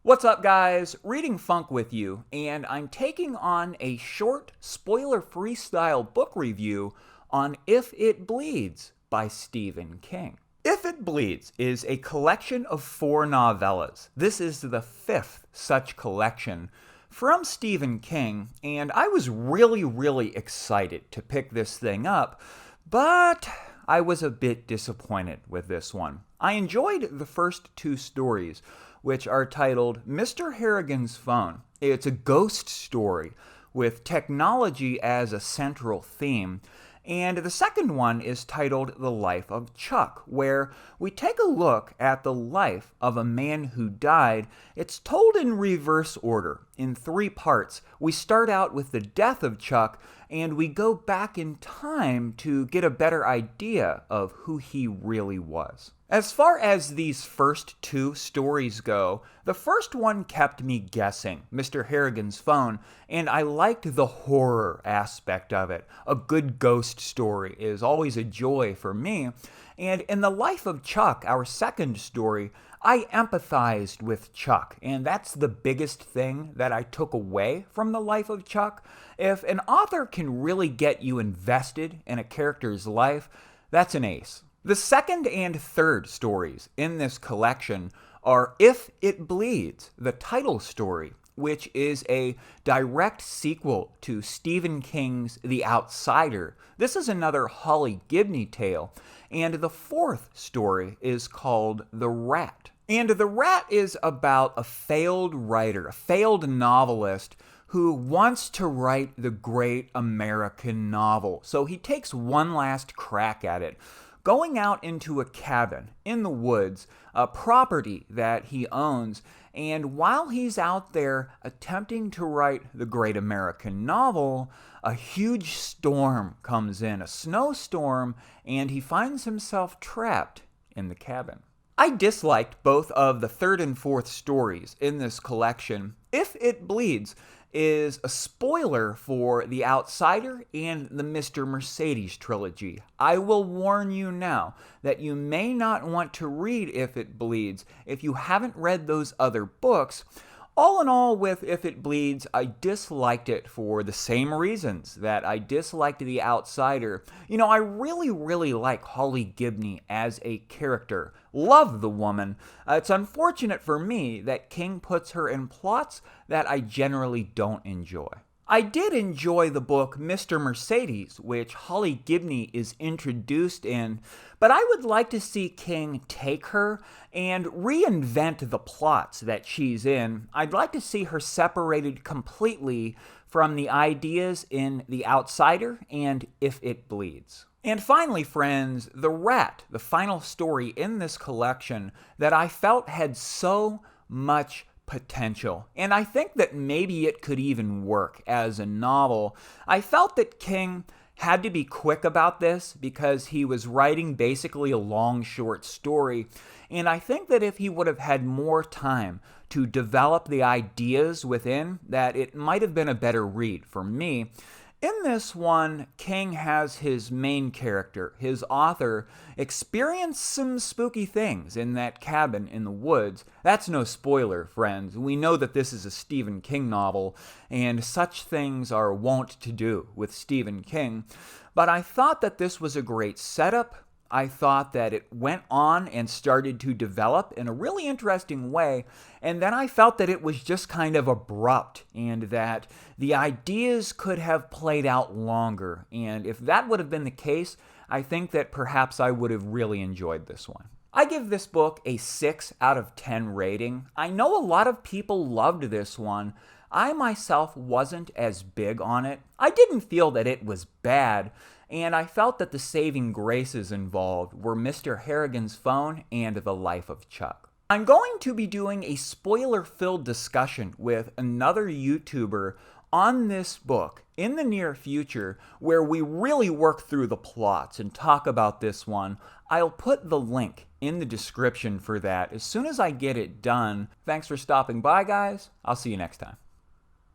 What's up, guys? Reading Funk with you, and I'm taking on a short, spoiler-free style book review on If It Bleeds by Stephen King. If It Bleeds is a collection of 4 novellas. This is the 5th such collection from Stephen King, and I was really excited to pick this thing up, but I was a bit disappointed with this one. I enjoyed the first 2 stories, which are titled Mr. Harrigan's Phone. It's a ghost story with technology as a central theme. And the second one is titled The Life of Chuck, where we take a look at the life of a man who died. It's told in reverse order, in 3 parts. We start out with the death of Chuck, and we go back in time to get a better idea of who he really was. As far as these first 2 stories go, the first one kept me guessing, Mr. Harrigan's Phone, and I liked the horror aspect of it. A good ghost story is always a joy for me. And in The Life of Chuck, our second story, I empathized with Chuck, and that's the biggest thing that I took away from The Life of Chuck. If an author can really get you invested in a character's life, that's an ace. The second and third stories in this collection are If It Bleeds, the title story, which is a direct sequel to Stephen King's The Outsider. This is another Holly Gibney tale, and the 4th story is called The Rat. And The Rat is about a failed writer, a failed novelist, who wants to write the great American novel. So he takes one last crack at it, going out into a cabin in the woods, a property that he owns, and while he's out there attempting to write the great American novel, a huge storm comes in, a snowstorm, and he finds himself trapped in the cabin. I disliked both of the 3rd and 4th stories in this collection. If It Bleeds is a spoiler for The Outsider and the Mr. Mercedes trilogy. I will warn you now that you may not want to read If It Bleeds if you haven't read those other books. All in all, with If It Bleeds, I disliked it for the same reasons that I disliked The Outsider. You know, I really like Holly Gibney as a character. Love the woman. It's unfortunate for me that King puts her in plots that I generally don't enjoy. I did enjoy the book Mr. Mercedes, which Holly Gibney is introduced in, but I would like to see King take her and reinvent the plots that she's in. I'd like to see her separated completely from the ideas in The Outsider and If It Bleeds. And finally, friends, The Rat, the final story in this collection that I felt had so much potential. And I think that maybe it could even work as a novel. I felt that King had to be quick about this because he was writing basically a long, short story. And I think that if he would have had more time to develop the ideas within, that it might have been a better read for me. In this one, King has his main character, his author, experience some spooky things in that cabin in the woods. That's no spoiler, friends. We know that this is a Stephen King novel, and such things are wont to do with Stephen King. But I thought that this was a great setup. I thought that it went on and started to develop in a really interesting way, and then I felt that it was just kind of abrupt and that the ideas could have played out longer, and if that would have been the case, I think that perhaps I would have really enjoyed this one. I give this book a 6 out of 10 rating. I know a lot of people loved this one. I myself wasn't as big on it. I didn't feel that it was bad, and I felt that the saving graces involved were Mr. Harrigan's Phone and The Life of Chuck. I'm going to be doing a spoiler-filled discussion with another YouTuber on this book in the near future where we really work through the plots and talk about this one. I'll put the link in the description for that as soon as I get it done. Thanks for stopping by, guys. I'll see you next time.